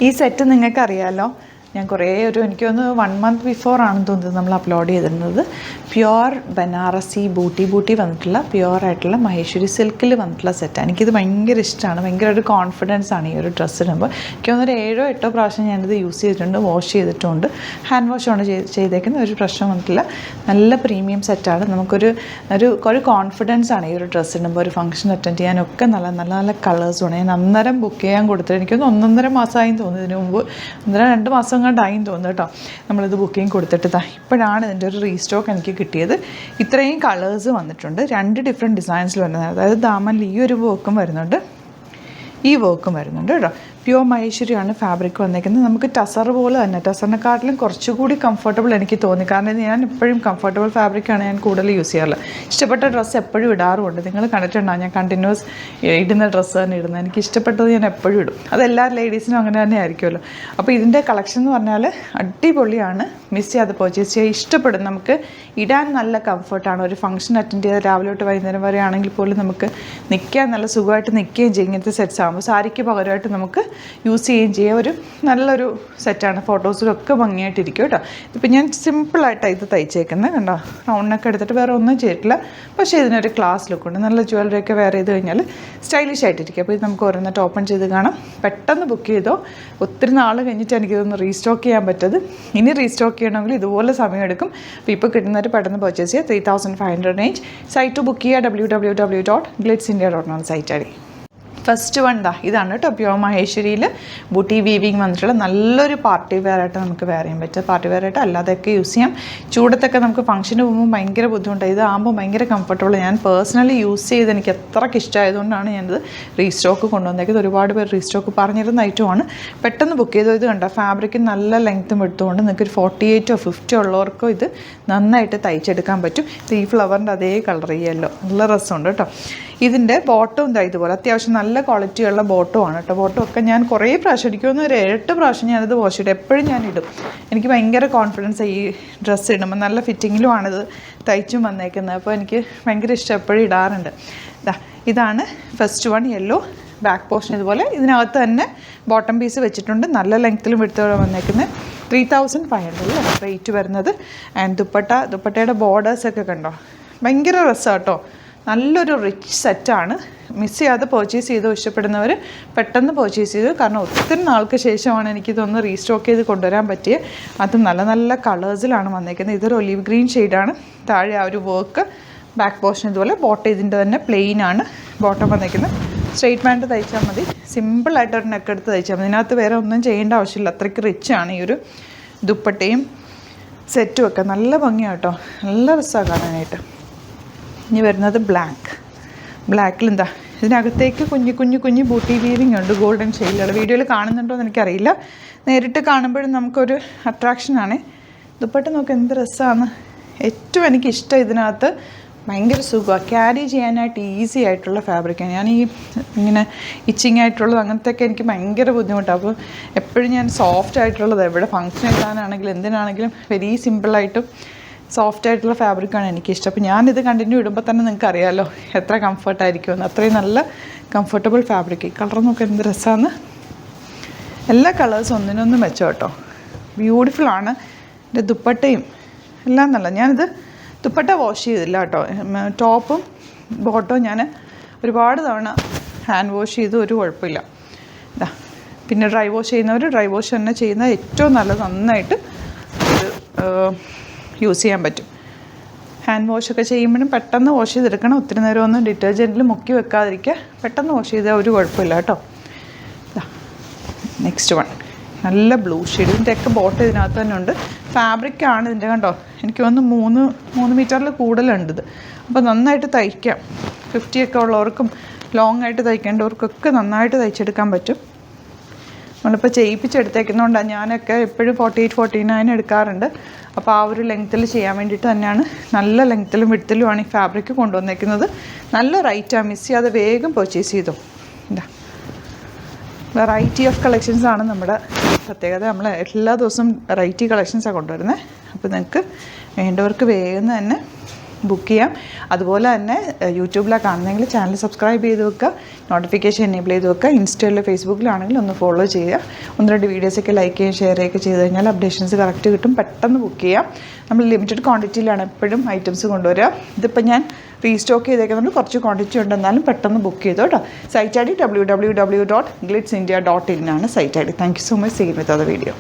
ഈ സെറ്റ് നിങ്ങൾക്കറിയാമല്ലോ, ഞാൻ എനിക്ക് തോന്നുന്നു 1 month ബിഫോർ ആണെന്ന് തോന്നുന്നത് നമ്മൾ അപ്ലോഡ് ചെയ്തിരുന്നത്. പ്യുവർ ബനാറസി ബൂട്ടി വന്നിട്ടുള്ള പ്യുവറായിട്ടുള്ള മഹേശ്വരി സിൽക്കിൽ വന്നിട്ടുള്ള സെറ്റാണ്. എനിക്കിത് ഭയങ്കര ഇഷ്ടമാണ്, ഭയങ്കര ഒരു കോൺഫിഡൻസ് ആണ് ഈ ഒരു ഡ്രസ്സ് ഇടുമ്പോൾ. എനിക്ക് തോന്നുന്നു 7-8 പ്രാവശ്യം ഞാനിത് യൂസ് ചെയ്തിട്ടുണ്ട്, വാഷ് ചെയ്തിട്ടുണ്ട്. ഹാൻഡ് വാഷാണ് ചെയ്തേക്കുന്നത്, ഒരു പ്രശ്നം വന്നിട്ടില്ല. നല്ല പ്രീമിയം സെറ്റാണ്. നമുക്കൊരു ഒരു കോൺഫിഡൻസ് ആണ് ഈ ഒരു ഡ്രസ്സ് ഇടുമ്പോൾ. ഒരു ഫംഗ്ഷൻ അറ്റൻഡ് ചെയ്യാനൊക്കെ നല്ല നല്ല നല്ല കളേഴ്സുമാണ്. ഞാൻ അന്നേരം ബുക്ക് ചെയ്യാൻ കൊടുത്തിട്ട് എനിക്കൊന്ന് 1.5 മാസമായി തോന്നുന്നു, ഇതിന് മുമ്പ് 1-2 മാസം കണ്ടായും തോന്നുന്നു കേട്ടോ നമ്മളിത് ബുക്കിംഗ് കൊടുത്തിട്ട്. ഇപ്പോഴാണ് ഇതിൻ്റെ ഒരു റീസ്റ്റോക്ക് എനിക്ക് കിട്ടിയത്. ഇത്രയും കളേഴ്സ് വന്നിട്ടുണ്ട്, 2 ഡിഫറെൻറ്റ് ഡിസൈൻസിൽ വരുന്നത്. അതായത് ദാമനിൽ ഈ ഒരു വർക്കും വരുന്നുണ്ട്, ഈ വർക്കും വരുന്നുണ്ട് കേട്ടോ. പ്യുവർ മഹേശ്വരിയാണ് ഫാബ്രിക് വന്നേക്കുന്നത്. നമുക്ക് ടസർ പോലെ തന്നെ, ടസറിനെക്കാട്ടിലും കുറച്ചുകൂടി കംഫർട്ടബിൾ എനിക്ക് തോന്നി. കാരണം ഞാൻ എപ്പോഴും കംഫർട്ടബിൾ ഫാബ്രിക്കാണ് ഞാൻ കൂടുതൽ യൂസ് ചെയ്യാറുള്ളത്. ഇഷ്ടപ്പെട്ട ഡ്രസ്സ് എപ്പോഴും ഇടാറുമുണ്ട്. നിങ്ങൾ കണ്ടിട്ടുണ്ടാകും ഞാൻ കണ്ടിന്യൂസ് ഇടുന്ന ഡ്രസ്സ് തന്നെ ഇടുന്നത്. എനിക്ക് ഇഷ്ടപ്പെട്ടത് ഞാൻ എപ്പോഴും ഇടും. അതെല്ലാ ലേഡീസിനും അങ്ങനെ തന്നെ ആയിരിക്കുമല്ലോ. അപ്പോൾ ഇതിൻ്റെ കളക്ഷൻ എന്ന് പറഞ്ഞാൽ അടിപൊളിയാണ്. മിസ് ചെയ്യാതെ പർച്ചേസ് ചെയ്യുക. ഇഷ്ടപ്പെടും, നമുക്ക് ഇടാൻ നല്ല കംഫർട്ടാണ്. ഒരു ഫംഗ്ഷൻ അറ്റൻഡ് ചെയ്ത് രാവിലെ തൊട്ട് വൈകുന്നേരം വരെ ആണെങ്കിൽ പോലും നമുക്ക് നിൽക്കാൻ നല്ല സുഖമായിട്ട് നിൽക്കുകയും ചെയ്യും. ഇങ്ങനത്തെ സെറ്റ്സ് ആകുമ്പോൾ സാരിക്ക് പകരമായിട്ട് നമുക്ക് യൂസ് ചെയ്യുകയും ചെയ്യാം. ഒരു നല്ലൊരു സെറ്റാണ്, ഫോട്ടോസിലൊക്കെ ഭംഗിയായിട്ടിരിക്കും കേട്ടോ. ഇതിപ്പോൾ ഞാൻ സിമ്പിളായിട്ടാണ് ഇത് തയ്ച്ചേക്കുന്നത് കണ്ടോ. റൗണ്ടൊക്കെ എടുത്തിട്ട് വേറെ ഒന്നും ചെയ്തിട്ടില്ല, പക്ഷേ ഇതിനൊരു ക്ലാസ് ലുക്കുണ്ട്. നല്ല ജ്വല്ലറിയൊക്കെ വെയർ ചെയ്ത് കഴിഞ്ഞാൽ സ്റ്റൈലിഷ് ആയിട്ടിരിക്കും. അപ്പോൾ ഇത് നമുക്ക് ഓരോന്നിട്ട് ഓപ്പൺ ചെയ്ത് കാണാം. പെട്ടെന്ന് ബുക്ക് ചെയ്തോ, ഒത്തിരി നാൾ കഴിഞ്ഞിട്ട് എനിക്കിതൊന്ന് റീസ്റ്റോക്ക് ചെയ്യാൻ പറ്റത്. ഇനി റീസ്റ്റോക്ക് ചെയ്യണമെങ്കിൽ ഇതുപോലെ സമയമെടുക്കും. അപ്പോൾ ഇപ്പോൾ കിട്ടുന്നവർ പെട്ടെന്ന് പർച്ചേസ് ചെയ്യുക. 3500 റേഞ്ച്. സൈറ്റ് ബുക്ക് ചെയ്യുക www.glitzindia.com സൈറ്റ് ആയി. ഫസ്റ്റ് വൺ ഇതാണ് കേട്ടോ. പ്യുവർ മഹേശ്വരിയിൽ ബൂട്ടി വീവിങ് വന്നിട്ടുള്ള നല്ലൊരു പാർട്ടി വെയർ ആയിട്ട് നമുക്ക് വെയർ ചെയ്യാൻ പറ്റും. പാർട്ടി വെയർ ആയിട്ട് അല്ലാതെയൊക്കെ യൂസ് ചെയ്യാം. ചൂടത്തൊക്കെ നമുക്ക് ഫംഗ്ഷന് പോകുമ്പോൾ ഭയങ്കര ബുദ്ധിമുട്ടാണ്. ഇതാകുമ്പോൾ ഭയങ്കര കംഫർട്ടബിൾ. ഞാൻ പേഴ്സണലി യൂസ് ചെയ്ത് എനിക്ക് അത്രയ്ക്ക് ഇഷ്ടമായതുകൊണ്ടാണ് ഞാനിത് റീസ്റ്റോക്ക് കൊണ്ടുവന്നേക്കുന്നത്. ഒരുപാട് പേർ റീസ്റ്റോക്ക് പറഞ്ഞിരുന്ന ഐറ്റമാണ്. പെട്ടെന്ന് ബുക്ക് ചെയ്തോ. ഇത് കണ്ടോ, ഫാബ്രിക്ക് നല്ല ലെങ്ത്തും എടുത്തുകൊണ്ട് നിങ്ങൾക്ക് ഒരു 48 or 50 ഉള്ളവർക്കോ ഇത് നന്നായിട്ട് തയ്ച്ചെടുക്കാൻ പറ്റും. ഇത് ഈ ഫ്ലവറിൻ്റെ അതേ കളർ യെല്ലോ, നല്ല രസമുണ്ട് കേട്ടോ. ഇതിൻ്റെ ബോട്ടവും ഇതുപോലെ അത്യാവശ്യം നല്ല ക്വാളിറ്റിയുള്ള ബോട്ടമാണ് കേട്ടോ. ബോട്ടം ഒക്കെ ഞാൻ കുറേ പ്രാവശ്യം, എനിക്കൊന്ന് ഒരു 7-8 പ്രാവശ്യം ഞാനിത് വാഷ് ചെയ്യും. എപ്പോഴും ഞാനിടും. എനിക്ക് ഭയങ്കര കോൺഫിഡൻസ് ഈ ഡ്രസ്സ് ഇടുമ്പോൾ. നല്ല ഫിറ്റിങ്ങിലുമാണിത് തയ്ച്ചും വന്നേക്കുന്നത്. അപ്പോൾ എനിക്ക് ഭയങ്കര ഇഷ്ടം, എപ്പോഴും ഇടാറുണ്ട്. ഇതാണ് first one, yellow. Back portion ഇതുപോലെ ഇതിനകത്ത് തന്നെ ബോട്ടം പീസ് വെച്ചിട്ടുണ്ട്. നല്ല ലെങ്ത്തിലും എടുത്തോടെ വന്നേക്കുന്നത്. 3500 റേറ്റ് വരുന്നത്. ആൻഡ് ദുപ്പട്ടയുടെ ബോർഡേഴ്സൊക്കെ കണ്ടോ, ഭയങ്കര രസമാണ് കേട്ടോ. നല്ലൊരു റിച്ച് സെറ്റാണ്. മിസ് ചെയ്യാതെ പർച്ചേസ് ചെയ്ത് ഇഷ്ടപ്പെടുന്നവർ പെട്ടെന്ന് പർച്ചേസ് ചെയ്തു. കാരണം ഒത്തിരി നാൾക്ക് ശേഷമാണ് എനിക്കിതൊന്ന് റീസ്റ്റോക്ക് ചെയ്ത് കൊണ്ടുവരാൻ പറ്റിയത്. അത് നല്ല നല്ല കളേഴ്സിലാണ് വന്നേക്കുന്നത്. ഇതൊരു ഒലീവ് ഗ്രീൻ ഷെയ്ഡാണ്. താഴെ ആ ഒരു വർക്ക്. ബാക്ക് പോർഷൻ ഇതുപോലെ. ബോട്ടം ഇതിൻ്റെ തന്നെ പ്ലെയിൻ ആണ് ബോട്ടം വന്നേക്കുന്നത്. സ്ട്രെയിറ്റ് പാൻറ്റ് തയ്ച്ചാൽ മതി. സിമ്പിളായിട്ടൊരു നെക്ക് എടുത്ത് തയ്ച്ചാൽ മതി. ഇതിനകത്ത് വേറെ ഒന്നും ചെയ്യേണ്ട ആവശ്യമില്ല. അത്രയ്ക്ക് റിച്ചാണ് ഈ ഒരു ദുപ്പട്ടയും സെറ്റും ഒക്കെ. നല്ല ഭംഗിയാണ് കേട്ടോ, നല്ല രസമാണ് കാണാനായിട്ട്. ഇനി വരുന്നത് ബ്ലാക്കിൽ ഇതിനകത്തേക്ക് കുഞ്ഞു ബൂട്ടി വീവിങ് ഉണ്ട്. ഗോൾഡൻ ഷെയ്ഡിലുള്ള വീഡിയോയിൽ കാണുന്നുണ്ടോ എന്ന് എനിക്കറിയില്ല. നേരിട്ട് കാണുമ്പോഴും നമുക്കൊരു അട്രാക്ഷനാണ്. ദുപ്പട്ട നോക്ക് എന്ത് രസമാണ്. ഏറ്റവും എനിക്കിഷ്ടം ഇതിനകത്ത് ഭയങ്കര സുഖമാണ്. ക്യാരി ചെയ്യാനായിട്ട് ഈസി ആയിട്ടുള്ള ഫാബ്രിക്കാണ്. ഞാൻ ഇങ്ങനെ ഇച്ചിങ് ആയിട്ടുള്ളത് അങ്ങനത്തെയൊക്കെ എനിക്ക് ഭയങ്കര ബുദ്ധിമുട്ടാണ്. അപ്പോൾ എപ്പോഴും ഞാൻ സോഫ്റ്റ് ആയിട്ടുള്ളത്, എവിടെ ഫംഗ്ഷൻ എഴുതാനാണെങ്കിലും എന്തിനാണെങ്കിലും വെരി സിമ്പിളായിട്ടും സോഫ്റ്റ് ആയിട്ടുള്ള ഫാബ്രിക്കാണ് എനിക്കിഷ്ടം. അപ്പോൾ ഞാനിത് കണ്ടിന്യൂ ഇടുമ്പോൾ തന്നെ നിങ്ങൾക്ക് അറിയാമല്ലോ എത്ര കംഫർട്ടായിരിക്കുമെന്ന്. അത്രയും നല്ല കംഫർട്ടബിൾ ഫാബ്രിക്. ഈ കളർ നോക്കുക എന്ത് രസമാണ്. എല്ലാ കളേഴ്സും ഒന്നിനൊന്ന് മെച്ചം കേട്ടോ, ബ്യൂട്ടിഫുള്ളാണ്. എൻ്റെ ദുപ്പട്ടയും എല്ലാം നല്ല. ഞാനിത് ദുപ്പട്ട വാഷ് ചെയ്തില്ല കേട്ടോ. ടോപ്പും ബോട്ടവും ഞാൻ ഒരുപാട് തവണ ഹാൻഡ് വാഷ് ചെയ്ത് ഒരു കുഴപ്പമില്ല. പിന്നെ ഡ്രൈ വാഷ് ചെയ്യുന്നവർ ഡ്രൈ വാഷ് തന്നെ ചെയ്യുന്നത് ഏറ്റവും നല്ലത്. നന്നായിട്ട് ഇത് യൂസ് ചെയ്യാൻ പറ്റും. ഹാൻഡ് വാഷൊക്കെ ചെയ്യുമ്പോഴും പെട്ടെന്ന് വാഷ് ചെയ്തെടുക്കണം. ഒത്തിരി നേരം ഒന്നും ഡിറ്റർജൻറ്റിൽ മുക്കി വെക്കാതിരിക്കുക. പെട്ടെന്ന് വാഷ് ചെയ്താൽ ഒരു കുഴപ്പമില്ല കേട്ടോ. നെക്സ്റ്റ് വൺ നല്ല ബ്ലൂ ഷെയ്ഡ്. ഇതിൻ്റെയൊക്കെ ബോട്ടം ഇതിനകത്ത് തന്നെ ഉണ്ട്. ഫാബ്രിക്കാണ് ഇതിൻ്റെ കണ്ടോ. എനിക്ക് വന്ന് 3 മീറ്ററിൽ കൂടുതലുണ്ട് ഇത്. അപ്പോൾ നന്നായിട്ട് തയ്ക്കാം. 50 ഒക്കെ ഉള്ളവർക്കും ലോങ് ആയിട്ട് തയ്ക്കേണ്ടവർക്കൊക്കെ നന്നായിട്ട് തയ്ച്ചെടുക്കാൻ പറ്റും. നമ്മളിപ്പോൾ ചെയ്യിപ്പിച്ചെടുത്തേക്കുന്നതുകൊണ്ടാണ് ഞാനൊക്കെ എപ്പോഴും 48-49 എടുക്കാറുണ്ട്. അപ്പോൾ ആ ഒരു ലെങ്ത്തിൽ ചെയ്യാൻ വേണ്ടിയിട്ട് തന്നെയാണ്. നല്ല ലെങ്ത്തിലും വിഡ്ത്തിലുമാണ് ഈ ഫാബ്രിക് കൊണ്ടുവന്നേക്കുന്നത്. നല്ല റൈറ്റാണ്. മിസ് ചെയ്യാതെ വേഗം പർച്ചേസ് ചെയ്തു. വെറൈറ്റി ഓഫ് കളക്ഷൻസാണ് നമ്മുടെ പ്രത്യേകത. നമ്മൾ എല്ലാ ദിവസവും വെറൈറ്റി കളക്ഷൻസാണ് കൊണ്ടുവരുന്നത്. അപ്പോൾ നിങ്ങൾക്ക് വേണ്ടവർക്ക് വേഗം തന്നെ ബുക്ക് ചെയ്യാം. അതുപോലെ തന്നെ യൂട്യൂബിലാണ് കാണുന്നതെങ്കിൽ ചാനൽ സബ്സ്ക്രൈബ് ചെയ്ത് വെക്കുക, നോട്ടിഫിക്കേഷൻ എനേബിൾ ചെയ്ത് വെക്കുക. ഇൻസ്റ്റയിലോ ഫേസ്ബുക്കിലാണെങ്കിൽ ഒന്ന് ഫോളോ ചെയ്യുക. 1-2 വീഡിയോസൊക്കെ ലൈക്ക് ചെയ്യുകയും ഷെയർ ചെയ്യുകയൊക്കെ ചെയ്ത് കഴിഞ്ഞാൽ അപ്ഡേഷൻസ് കറക്റ്റ് കിട്ടും. പെട്ടെന്ന് ബുക്ക് ചെയ്യാം. നമ്മൾ ലിമിറ്റഡ് ക്വാണ്ടിറ്റിയിലാണ് എപ്പോഴും ഐറ്റംസ് കൊണ്ടുവരിക. ഇതിപ്പോൾ ഞാൻ റീസ്റ്റോക്ക് ചെയ്തേക്കുന്നുണ്ട്, കുറച്ച് ക്വാണ്ടിറ്റി ഉണ്ടെന്നാലും പെട്ടെന്ന് ബുക്ക് ചെയ്തു കേട്ടോ. സൈറ്റ് ഐ ഡി www.glitzindia.in ആണ് site I D. Thank you so much. See you with other video.